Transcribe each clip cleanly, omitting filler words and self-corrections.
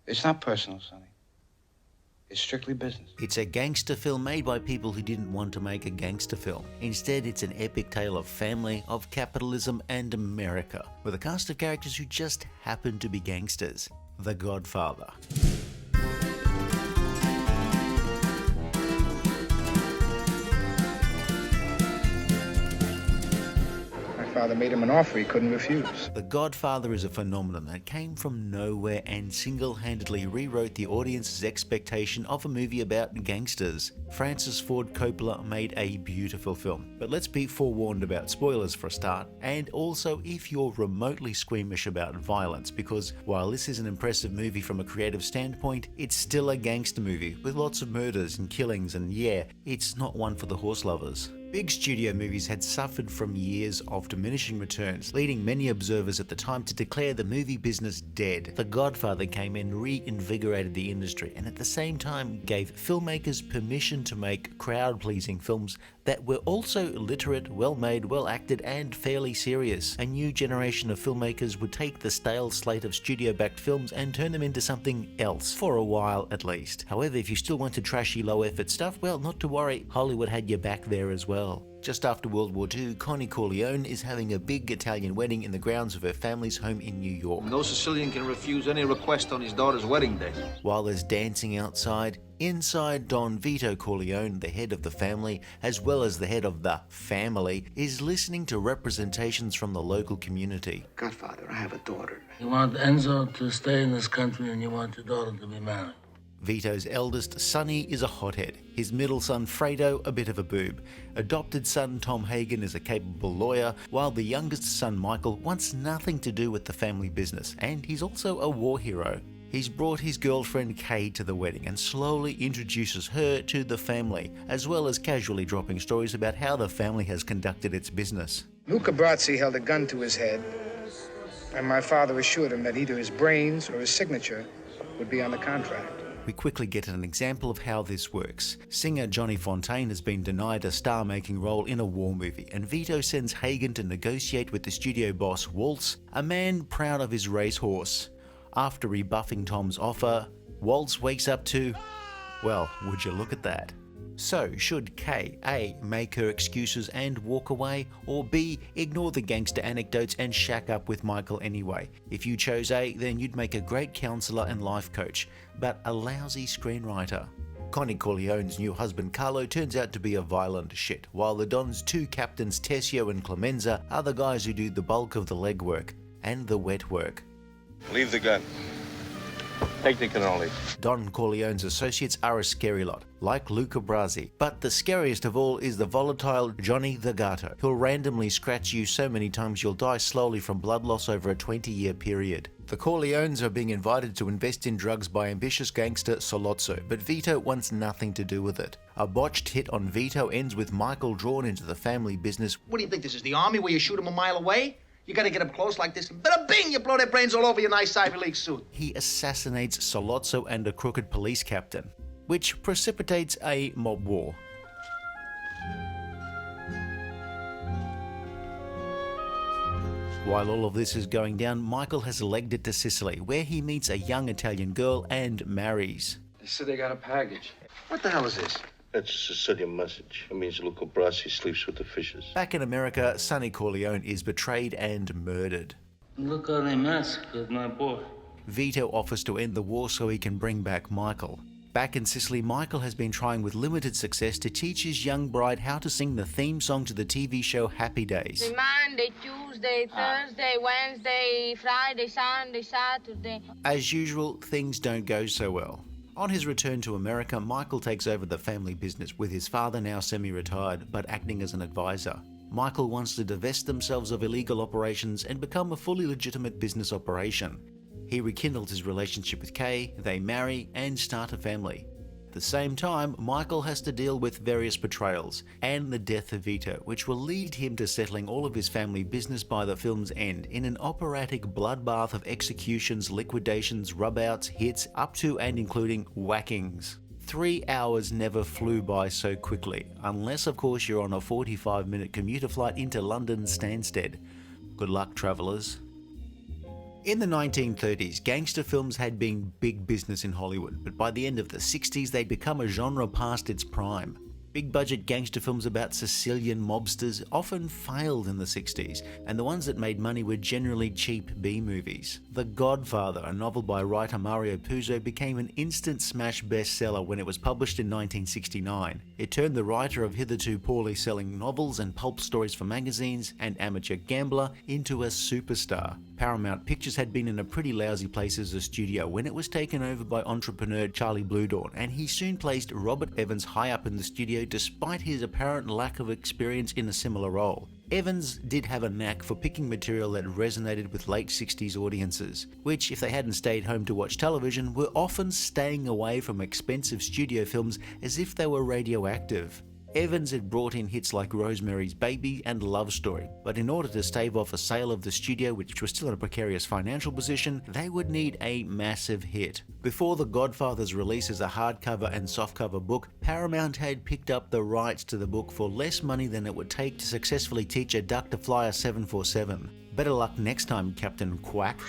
It's not personal, Sonny. It's strictly business. It's a gangster film made by people who didn't want to make a gangster film. Instead, it's an epic tale of family, of capitalism and America, with a cast of characters who just happen to be gangsters. The Godfather. Father made him an offer he couldn't refuse. The Godfather is a phenomenon that came from nowhere and single-handedly rewrote the audience's expectation of a movie about gangsters. Francis Ford Coppola made a beautiful film, but let's be forewarned about spoilers for a start, and also if you're remotely squeamish about violence, because while this is an impressive movie from a creative standpoint, it's still a gangster movie with lots of murders and killings, and yeah, it's not one for the horse lovers. Big studio movies had suffered from years of diminishing returns, leading many observers at the time to declare the movie business dead. The Godfather came in, reinvigorated the industry, and at the same time gave filmmakers permission to make crowd-pleasing films that were also literate, well-made, well-acted, and fairly serious. A new generation of filmmakers would take the stale slate of studio-backed films and turn them into something else, for a while at least. However, if you still wanted trashy, low-effort stuff, well, not to worry, Hollywood had your back there as well. Just after World War II, Connie Corleone is having a big Italian wedding in the grounds of her family's home in New York. No Sicilian can refuse any request on his daughter's wedding day. While there's dancing outside, inside Don Vito Corleone, the head of the family, as well as the head of the family, is listening to representations from the local community. Godfather, I have a daughter. You want Enzo to stay in this country and you want your daughter to be married. Vito's eldest, Sonny, is a hothead. His middle son, Fredo, a bit of a boob. Adopted son, Tom Hagen, is a capable lawyer, while the youngest son, Michael, wants nothing to do with the family business, and he's also a war hero. He's brought his girlfriend Kay to the wedding and slowly introduces her to the family, as well as casually dropping stories about how the family has conducted its business. Luca Brazzi held a gun to his head, and my father assured him that either his brains or his signature would be on the contract. We quickly get an example of how this works. Singer Johnny Fontaine has been denied a star-making role in a war movie, and Vito sends Hagen to negotiate with the studio boss Waltz, a man proud of his racehorse. After rebuffing Tom's offer, Waltz wakes up to, well, would you look at that? So, should Kay A. make her excuses and walk away, or B. ignore the gangster anecdotes and shack up with Michael anyway? If you chose A, then you'd make a great counselor and life coach, but a lousy screenwriter. Connie Corleone's new husband Carlo turns out to be a violent shit, while the Don's two captains Tessio and Clemenza are the guys who do the bulk of the legwork and the wet work. Leave the gun. Take the cannoli. Don Corleone's associates are a scary lot, like Luca Brasi. But the scariest of all is the volatile Johnny the Gato, who'll randomly scratch you so many times you'll die slowly from blood loss over a 20-year period. The Corleones are being invited to invest in drugs by ambitious gangster Solozzo, but Vito wants nothing to do with it. A botched hit on Vito ends with Michael drawn into the family business. What do you think this is, the army where you shoot him a mile away? You gotta get up close like this, and bada bing, you blow their brains all over your nice Ivy League suit. He assassinates Solozzo and a crooked police captain, which precipitates a mob war. While all of this is going down, Michael has legged it to Sicily, where he meets a young Italian girl and marries. They said they got a package. What the hell is this? That's a Sicilian message. It means Luca Brasi sleeps with the fishes. Back in America, Sonny Corleone is betrayed and murdered. Look how they massacred my boy. Vito offers to end the war so he can bring back Michael. Back in Sicily, Michael has been trying with limited success to teach his young bride how to sing the theme song to the TV show Happy Days. Monday, Tuesday, Thursday, Wednesday, Friday, Sunday, Saturday. As usual, things don't go so well. On his return to America, Michael takes over the family business, with his father now semi-retired, but acting as an advisor. Michael wants to divest themselves of illegal operations and become a fully legitimate business operation. He rekindles his relationship with Kay, they marry, and start a family. At the same time, Michael has to deal with various betrayals, and the death of Vito, which will lead him to settling all of his family business by the film's end, in an operatic bloodbath of executions, liquidations, rub-outs, hits, up to and including whackings. 3 hours never flew by so quickly, unless of course you're on a 45-minute commuter flight into London Stansted. Good luck, travellers. In the 1930s, gangster films had been big business in Hollywood, but by the end of the 60s they'd become a genre past its prime. Big-budget gangster films about Sicilian mobsters often failed in the 60s, and the ones that made money were generally cheap B-movies. The Godfather, a novel by writer Mario Puzo, became an instant smash bestseller when it was published in 1969. It turned the writer of hitherto poorly selling novels and pulp stories for magazines and amateur gambler into a superstar. Paramount Pictures had been in a pretty lousy place as a studio when it was taken over by entrepreneur Charlie Bluedorn, and he soon placed Robert Evans high up in the studio despite his apparent lack of experience in a similar role. Evans did have a knack for picking material that resonated with late 60s audiences, which, if they hadn't stayed home to watch television, were often staying away from expensive studio films as if they were radioactive. Evans had brought in hits like Rosemary's Baby and Love Story, but in order to stave off a sale of the studio, which was still in a precarious financial position, they would need a massive hit. Before The Godfather's release as a hardcover and softcover book, Paramount had picked up the rights to the book for less money than it would take to successfully teach a duck to fly a 747. Better luck next time, Captain Quack.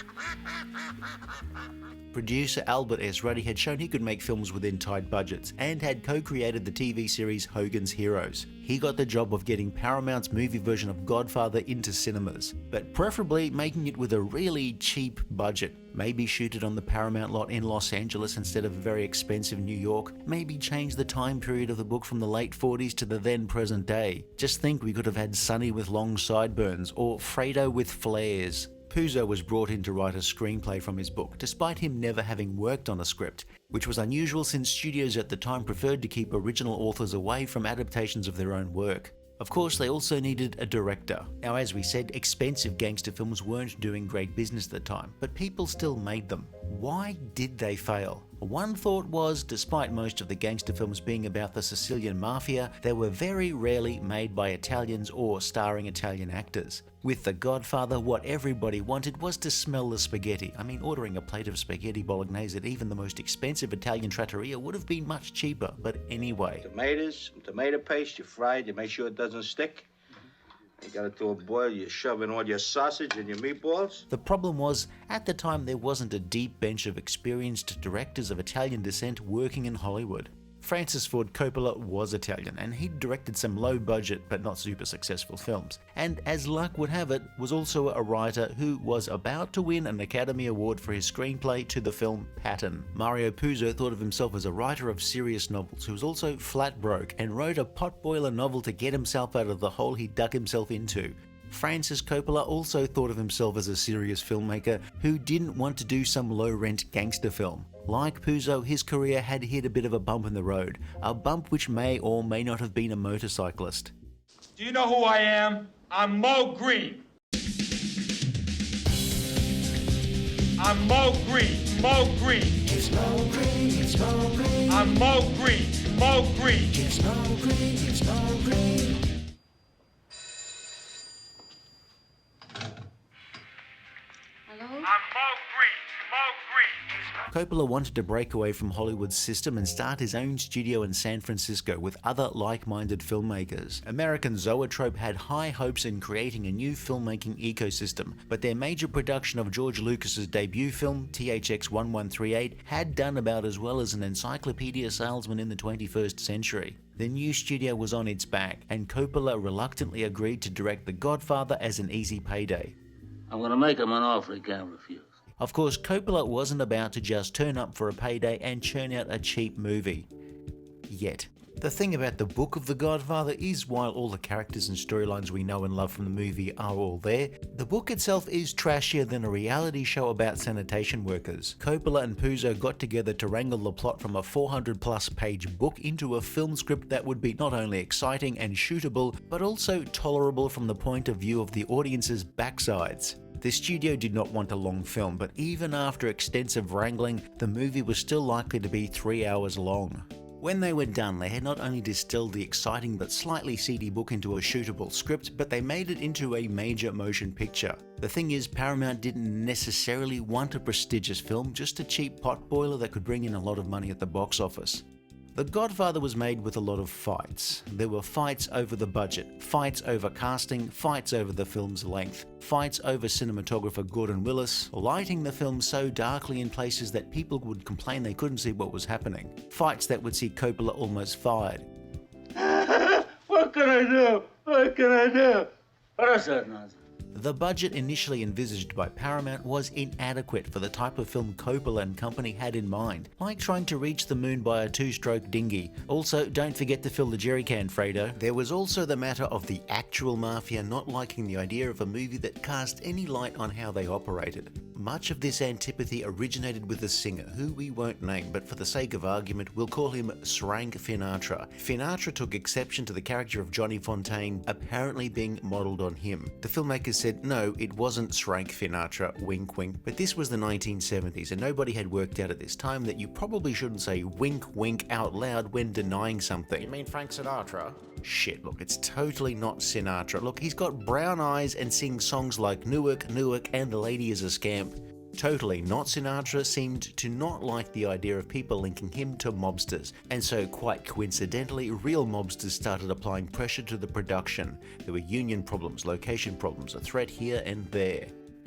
Producer Albert S. Ruddy had shown he could make films within tight budgets and had co-created the TV series Hogan's Heroes. He got the job of getting Paramount's movie version of Godfather into cinemas, but preferably making it with a really cheap budget. Maybe shoot it on the Paramount lot in Los Angeles instead of very expensive New York. Maybe change the time period of the book from the late 40s to the then present day. Just think, we could have had Sonny with long sideburns or Fredo with flares. Puzo was brought in to write a screenplay from his book, despite him never having worked on a script, which was unusual since studios at the time preferred to keep original authors away from adaptations of their own work. Of course, they also needed a director. Now, as we said, expensive gangster films weren't doing great business at the time, but people still made them. Why did they fail? One thought was, despite most of the gangster films being about the Sicilian Mafia, they were very rarely made by Italians or starring Italian actors. With The Godfather, what everybody wanted was to smell the spaghetti. I mean, ordering a plate of spaghetti bolognese at even the most expensive Italian trattoria would have been much cheaper, but anyway. Tomatoes, some tomato paste, you fry it, you make sure it doesn't stick. You got it to a boil, you shove in all your sausage and your meatballs. The problem was, at the time there wasn't a deep bench of experienced directors of Italian descent working in Hollywood. Francis Ford Coppola was Italian, and he'd directed some low-budget but not super successful films, and as luck would have it, was also a writer who was about to win an Academy Award for his screenplay to the film Patton. Mario Puzo thought of himself as a writer of serious novels who was also flat broke and wrote a potboiler novel to get himself out of the hole he dug himself into. Francis Coppola also thought of himself as a serious filmmaker who didn't want to do some low-rent gangster film. Like Puzo, his career had hit a bit of a bump in the road, a bump which may or may not have been a motorcyclist. Do you know who I am? I'm Moe Green. I'm Moe Green. Moe Green. It's Moe Green. It's Moe Green. I'm Moe Green. Moe Green. It's Moe Green. It's Moe Green. Hello? I'm Moe Green. Moe Green. Coppola wanted to break away from Hollywood's system and start his own studio in San Francisco with other like-minded filmmakers. American Zoetrope had high hopes in creating a new filmmaking ecosystem, but their major production of George Lucas's debut film, THX 1138, had done about as well as an encyclopedia salesman in the 21st century. The new studio was on its back, and Coppola reluctantly agreed to direct The Godfather as an easy payday. I'm gonna make him an offer he can't refuse. Of course, Coppola wasn't about to just turn up for a payday and churn out a cheap movie. Yet. The thing about the book of The Godfather is, while all the characters and storylines we know and love from the movie are all there, the book itself is trashier than a reality show about sanitation workers. Coppola and Puzo got together to wrangle the plot from a 400-plus page book into a film script that would be not only exciting and shootable, but also tolerable from the point of view of the audience's backsides. The studio did not want a long film, but even after extensive wrangling, the movie was still likely to be 3 hours long. When they were done, they had not only distilled the exciting but slightly seedy book into a shootable script, but they made it into a major motion picture. The thing is, Paramount didn't necessarily want a prestigious film, just a cheap potboiler that could bring in a lot of money at the box office. The Godfather was made with a lot of fights. There were fights over the budget, fights over casting, fights over the film's length, fights over cinematographer Gordon Willis, lighting the film so darkly in places that people would complain they couldn't see what was happening, fights that would see Coppola almost fired. What can I do? What can I do? What is that nonsense? The budget initially envisaged by Paramount was inadequate for the type of film Coppola and company had in mind, like trying to reach the moon by a two-stroke dinghy. Also, don't forget to fill the jerry can, Fredo. There was also the matter of the actual Mafia not liking the idea of a movie that cast any light on how they operated. Much of this antipathy originated with a singer, who we won't name, but for the sake of argument, we'll call him Frank Sinatra. Sinatra took exception to the character of Johnny Fontaine apparently being modelled on him. The filmmakers said, no, it wasn't Frank Sinatra, wink wink, but this was the 1970s and nobody had worked out at this time that you probably shouldn't say wink wink out loud when denying something. You mean Frank Sinatra? Shit, look, it's totally not Sinatra. Look, he's got brown eyes and sings songs like Newark, Newark, and The Lady is a Scamp. Totally not Sinatra seemed to not like the idea of people linking him to mobsters, and so quite coincidentally, real mobsters started applying pressure to the production. There were union problems, location problems, a threat here and there.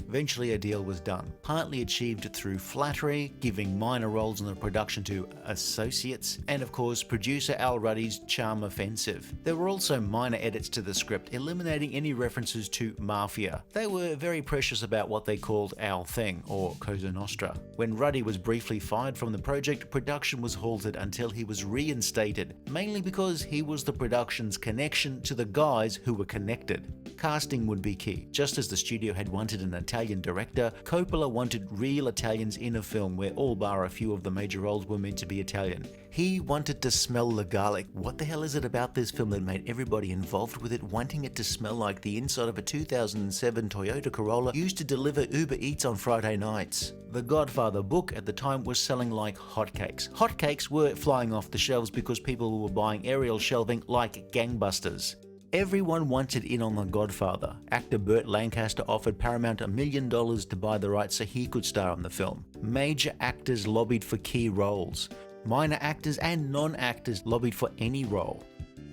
Eventually a deal was done, partly achieved through flattery, giving minor roles in the production to associates, and of course producer Al Ruddy's charm offensive. There were also minor edits to the script, eliminating any references to Mafia. They were very precious about what they called Our Thing, or Cosa Nostra. When Ruddy was briefly fired from the project, production was halted until he was reinstated, mainly because he was the production's connection to the guys who were connected. Casting would be key. Just as the studio had wanted an Italian director, Coppola wanted real Italians in a film where all bar a few of the major roles were meant to be Italian. He wanted to smell the garlic. What the hell is it about this film that made everybody involved with it wanting it to smell like the inside of a 2007 Toyota Corolla used to deliver Uber Eats on Friday nights? The Godfather book at the time was selling like hotcakes. Hotcakes were flying off the shelves because people were buying aerial shelving like gangbusters. Everyone wanted in on The Godfather. Actor Burt Lancaster offered Paramount $1 million to buy the rights so he could star in the film. Major actors lobbied for key roles. Minor actors and non-actors lobbied for any role.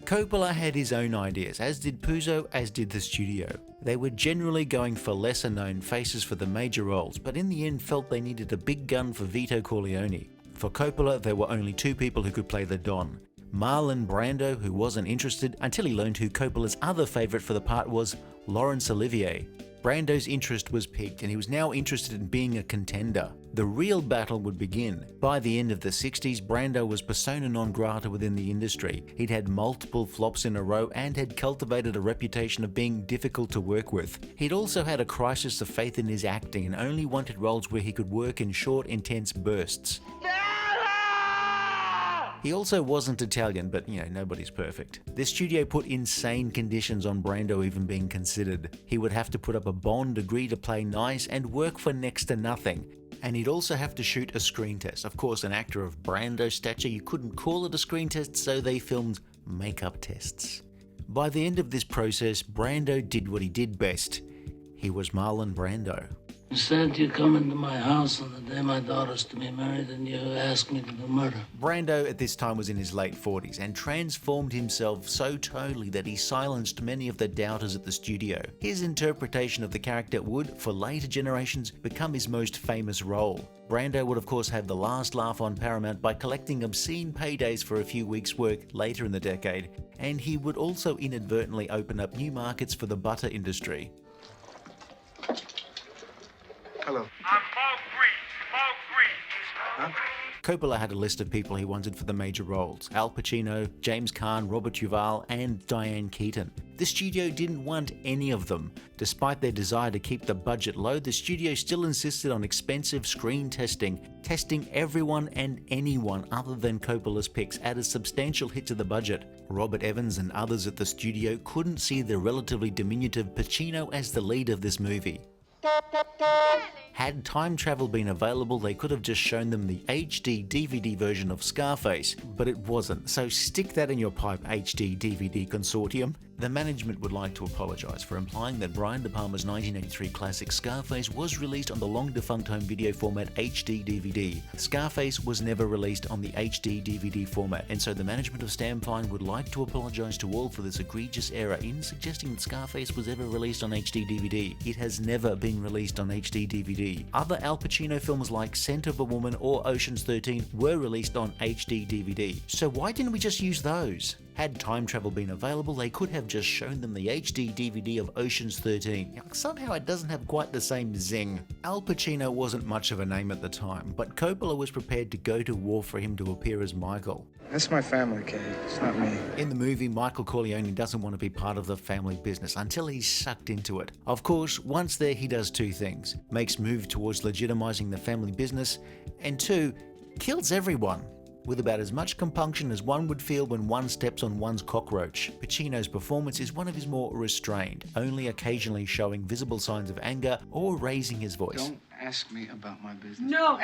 Coppola had his own ideas, as did Puzo, as did the studio. They were generally going for lesser-known faces for the major roles, but in the end felt they needed a big gun for Vito Corleone. For Coppola, there were only two people who could play the Don. Marlon Brando, who wasn't interested until he learned who Coppola's other favourite for the part was, Laurence Olivier. Brando's interest was piqued and he was now interested in being a contender. The real battle would begin. By the end of the 60s, Brando was persona non grata within the industry. He'd had multiple flops in a row and had cultivated a reputation of being difficult to work with. He'd also had a crisis of faith in his acting and only wanted roles where he could work in short, intense bursts. He also wasn't Italian, but nobody's perfect. The studio put insane conditions on Brando even being considered. He would have to put up a bond, agree to play nice, and work for next to nothing. And he'd also have to shoot a screen test. Of course, an actor of Brando's stature, you couldn't call it a screen test, so they filmed makeup tests. By the end of this process, Brando did what he did best. He was Marlon Brando. Instead, you come into my house on the day my daughter's to be married and you ask me to do murder. Brando at this time was in his late 40s and transformed himself so totally that he silenced many of the doubters at the studio. His interpretation of the character would, for later generations, become his most famous role. Brando would of course have the last laugh on Paramount by collecting obscene paydays for a few weeks' work later in the decade, and he would also inadvertently open up new markets for the butter industry. Hello. I'm Moe Green. Moe Green. Huh? Coppola had a list of people he wanted for the major roles: Al Pacino, James Caan, Robert Duvall, and Diane Keaton. The studio didn't want any of them. Despite their desire to keep the budget low, the studio still insisted on expensive screen testing everyone and anyone other than Coppola's picks at a substantial hit to the budget. Robert Evans and others at the studio couldn't see the relatively diminutive Pacino as the lead of this movie. Had time travel been available, they could have just shown them the HD DVD version of Scarface, but it wasn't, so stick that in your pipe, HD DVD consortium. The management would like to apologise for implying that Brian De Palma's 1983 classic Scarface was released on the long-defunct home video format HD DVD. Scarface was never released on the HD DVD format, and so the management of Stam Fine would like to apologise to all for this egregious error in suggesting that Scarface was ever released on HD DVD. It has never been released on HD DVD. Other Al Pacino films like Scent of a Woman or Ocean's 13 were released on HD DVD. So why didn't we just use those? Had time travel been available, they could have just shown them the HD DVD of Ocean's 13. Somehow it doesn't have quite the same zing. Al Pacino wasn't much of a name at the time, but Coppola was prepared to go to war for him to appear as Michael. That's my family, Kate. It's not me. In the movie, Michael Corleone doesn't want to be part of the family business until he's sucked into it. Of course, once there he does two things. Makes move towards legitimizing the family business, and two, kills everyone. With about as much compunction as one would feel when one steps on one's cockroach. Pacino's performance is one of his more restrained, only occasionally showing visible signs of anger or raising his voice. Don't ask me about my business. No.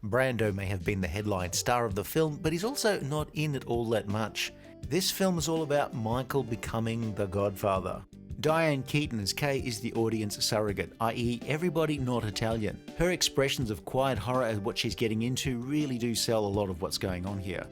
Brando may have been the headline star of the film, but he's also not in it all that much. This film is all about Michael becoming the Godfather. Diane Keaton as Kay is the audience surrogate, i.e. everybody not Italian. Her expressions of quiet horror at what she's getting into really do sell a lot of what's going on here.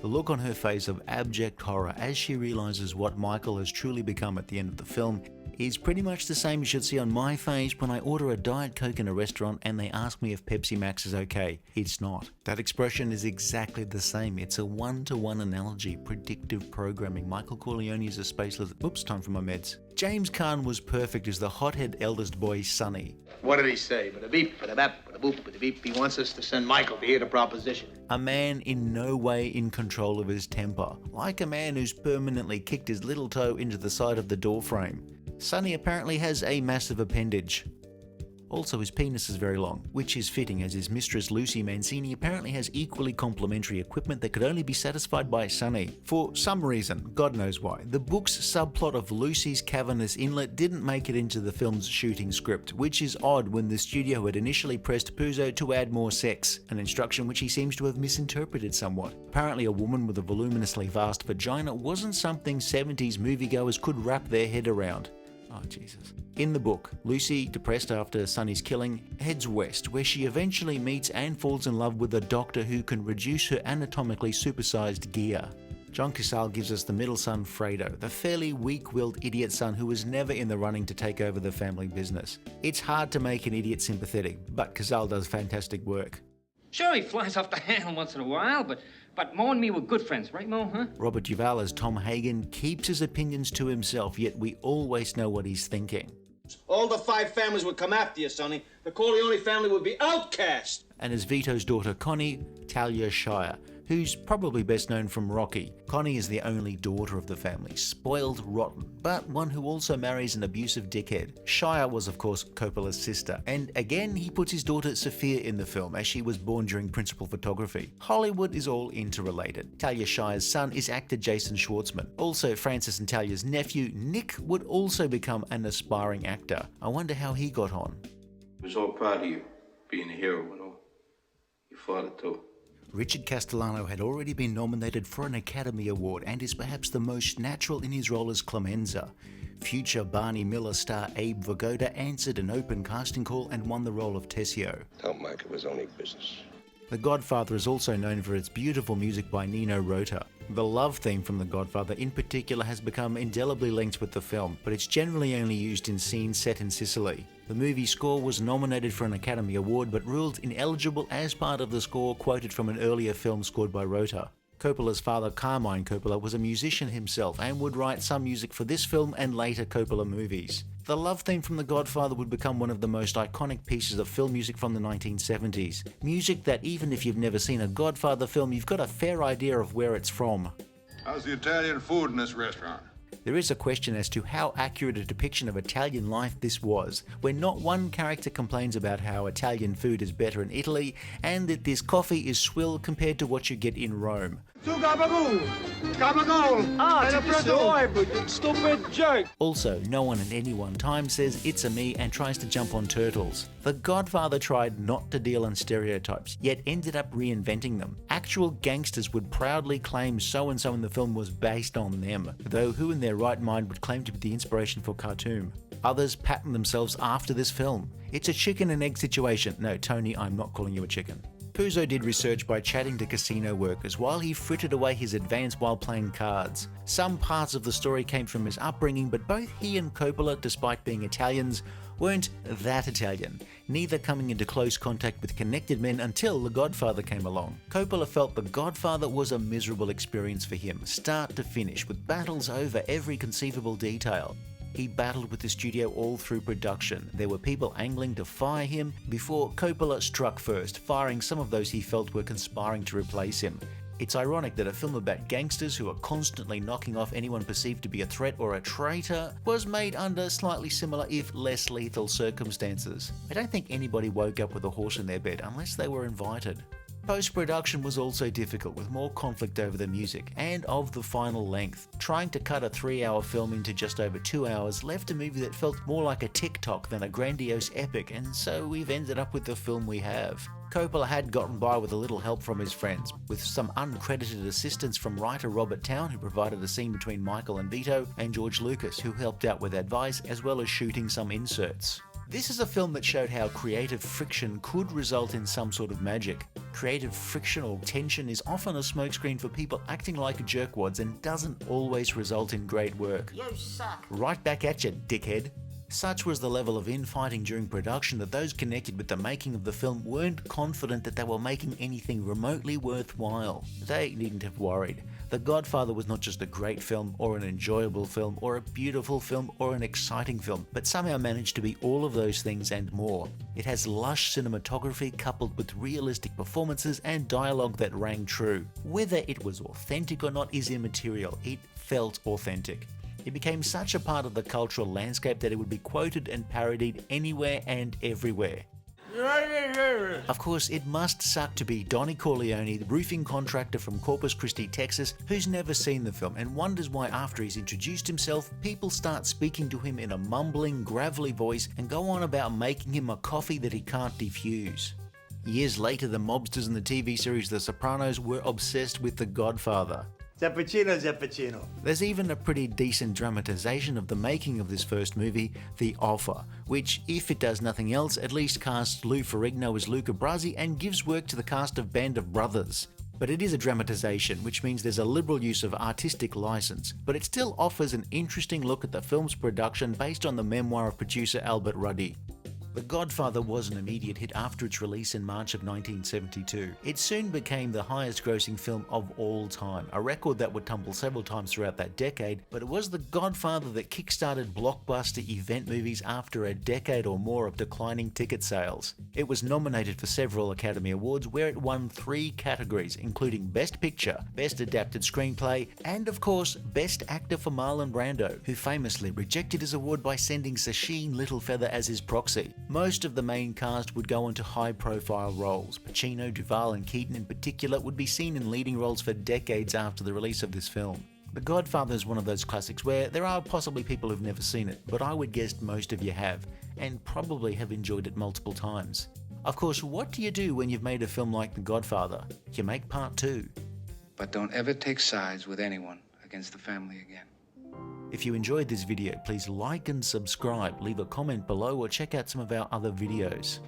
The look on her face of abject horror as she realises what Michael has truly become at the end of the film is pretty much the same as you'd see on my face when I order a Diet Coke in a restaurant and they ask me if Pepsi Max is okay. It's not. That expression is exactly the same. It's a one-to-one analogy, predictive programming. Michael Corleone is a space lizard. Oops, time for my meds. James Caan was perfect as the hothead eldest boy, Sonny. What did he say? Bada beep, bada bap, bada boop, bada beep. He wants us to send Michael to hear the proposition. A man in no way in control of his temper, like a man who's permanently kicked his little toe into the side of the door frame. Sonny apparently has a massive appendage. Also, his penis is very long, which is fitting as his mistress Lucy Mancini apparently has equally complimentary equipment that could only be satisfied by Sonny. For some reason, God knows why, the book's subplot of Lucy's cavernous inlet didn't make it into the film's shooting script, which is odd when the studio had initially pressed Puzo to add more sex, an instruction which he seems to have misinterpreted somewhat. Apparently a woman with a voluminously vast vagina wasn't something 70s moviegoers could wrap their head around. Oh, Jesus. In the book, Lucy, depressed after Sonny's killing, heads west, where she eventually meets and falls in love with a doctor who can reduce her anatomically supersized gear. John Cazale gives us the middle son, Fredo, the fairly weak-willed idiot son who was never in the running to take over the family business. It's hard to make an idiot sympathetic, but Cazale does fantastic work. Sure, he flies off the handle once in a while, but Mo and me were good friends, right, Mo, huh? Robert Duvall as Tom Hagen keeps his opinions to himself, yet we always know what he's thinking. All the 5 families would come after you, Sonny. The Corleone family would be outcast. And as Vito's daughter Connie, Talia Shire, who's probably best known from Rocky. Connie is the only daughter of the family, spoiled rotten, but one who also marries an abusive dickhead. Shire was of course Coppola's sister, and again he puts his daughter Sophia in the film as she was born during principal photography. Hollywood is all interrelated. Talia Shire's son is actor Jason Schwartzman. Also Francis and Talia's nephew Nick would also become an aspiring actor. I wonder how he got on. I was all proud of you, being a hero and all. Your father too. Richard Castellano had already been nominated for an Academy Award and is perhaps the most natural in his role as Clemenza. Future Barney Miller star Abe Vigoda answered an open casting call and won the role of Tessio. Tell Mike it was only business. The Godfather is also known for its beautiful music by Nino Rota. The love theme from The Godfather in particular has become indelibly linked with the film, but it's generally only used in scenes set in Sicily. The movie's score was nominated for an Academy Award but ruled ineligible as part of the score quoted from an earlier film scored by Rota. Coppola's father, Carmine Coppola, was a musician himself and would write some music for this film and later Coppola movies. The love theme from The Godfather would become one of the most iconic pieces of film music from the 1970s. Music that even if you've never seen a Godfather film, you've got a fair idea of where it's from. How's the Italian food in this restaurant? There is a question as to how accurate a depiction of Italian life this was, when not one character complains about how Italian food is better in Italy and that this coffee is swill compared to what you get in Rome. Two gabagoo, gabagoo. Ah, you stupid jerk. Also, no one at any one time says it's a me and tries to jump on turtles. The Godfather tried not to deal in stereotypes, yet ended up reinventing them. Actual gangsters would proudly claim so-and-so in the film was based on them, though who in their right mind would claim to be the inspiration for cartoon? Others pattern themselves after this film. It's a chicken and egg situation. No, Tony, I'm not calling you a chicken. Puzo did research by chatting to casino workers while he frittered away his advance while playing cards. Some parts of the story came from his upbringing, but both he and Coppola, despite being Italians, weren't that Italian, neither coming into close contact with connected men until The Godfather came along. Coppola felt The Godfather was a miserable experience for him, start to finish, with battles over every conceivable detail. He battled with the studio all through production. There were people angling to fire him before Coppola struck first, firing some of those he felt were conspiring to replace him. It's ironic that a film about gangsters who are constantly knocking off anyone perceived to be a threat or a traitor was made under slightly similar, if less lethal, circumstances. I don't think anybody woke up with a horse in their bed unless they were invited. Post-production was also difficult, with more conflict over the music and of the final length. Trying to cut a 3-hour film into just over 2 hours left a movie that felt more like a TikTok than a grandiose epic, and so we've ended up with the film we have. Coppola had gotten by with a little help from his friends, with some uncredited assistance from writer Robert Towne, who provided a scene between Michael and Vito, and George Lucas, who helped out with advice as well as shooting some inserts. This is a film that showed how creative friction could result in some sort of magic. Creative friction or tension is often a smokescreen for people acting like jerkwads and doesn't always result in great work. You suck. Right back at you, dickhead. Such was the level of infighting during production that those connected with the making of the film weren't confident that they were making anything remotely worthwhile. They needn't have worried. The Godfather was not just a great film, or an enjoyable film, or a beautiful film, or an exciting film, but somehow managed to be all of those things and more. It has lush cinematography coupled with realistic performances and dialogue that rang true. Whether it was authentic or not is immaterial. It felt authentic. It became such a part of the cultural landscape that it would be quoted and parodied anywhere and everywhere. Of course, it must suck to be Donnie Corleone, the roofing contractor from Corpus Christi, Texas, who's never seen the film and wonders why after he's introduced himself, people start speaking to him in a mumbling, gravelly voice and go on about making him a coffee that he can't defuse. Years later, the mobsters in the TV series The Sopranos were obsessed with The Godfather. Zappuccino. There's even a pretty decent dramatization of the making of this first movie, The Offer, which, if it does nothing else, at least casts Lou Ferrigno as Luca Brasi and gives work to the cast of Band of Brothers. But it is a dramatization, which means there's a liberal use of artistic license, but it still offers an interesting look at the film's production based on the memoir of producer Albert Ruddy. The Godfather was an immediate hit after its release in March of 1972. It soon became the highest grossing film of all time, a record that would tumble several times throughout that decade, but it was The Godfather that kickstarted blockbuster event movies after a decade or more of declining ticket sales. It was nominated for several Academy Awards, where it won 3 categories, including Best Picture, Best Adapted Screenplay, and of course, Best Actor for Marlon Brando, who famously rejected his award by sending Sacheen Littlefeather as his proxy. Most of the main cast would go on to high-profile roles. Pacino, Duvall, and Keaton in particular would be seen in leading roles for decades after the release of this film. The Godfather is one of those classics where there are possibly people who've never seen it, but I would guess most of you have, and probably have enjoyed it multiple times. Of course, what do you do when you've made a film like The Godfather? You make part 2. But don't ever take sides with anyone against the family again. If you enjoyed this video, please like and subscribe, leave a comment below, or check out some of our other videos.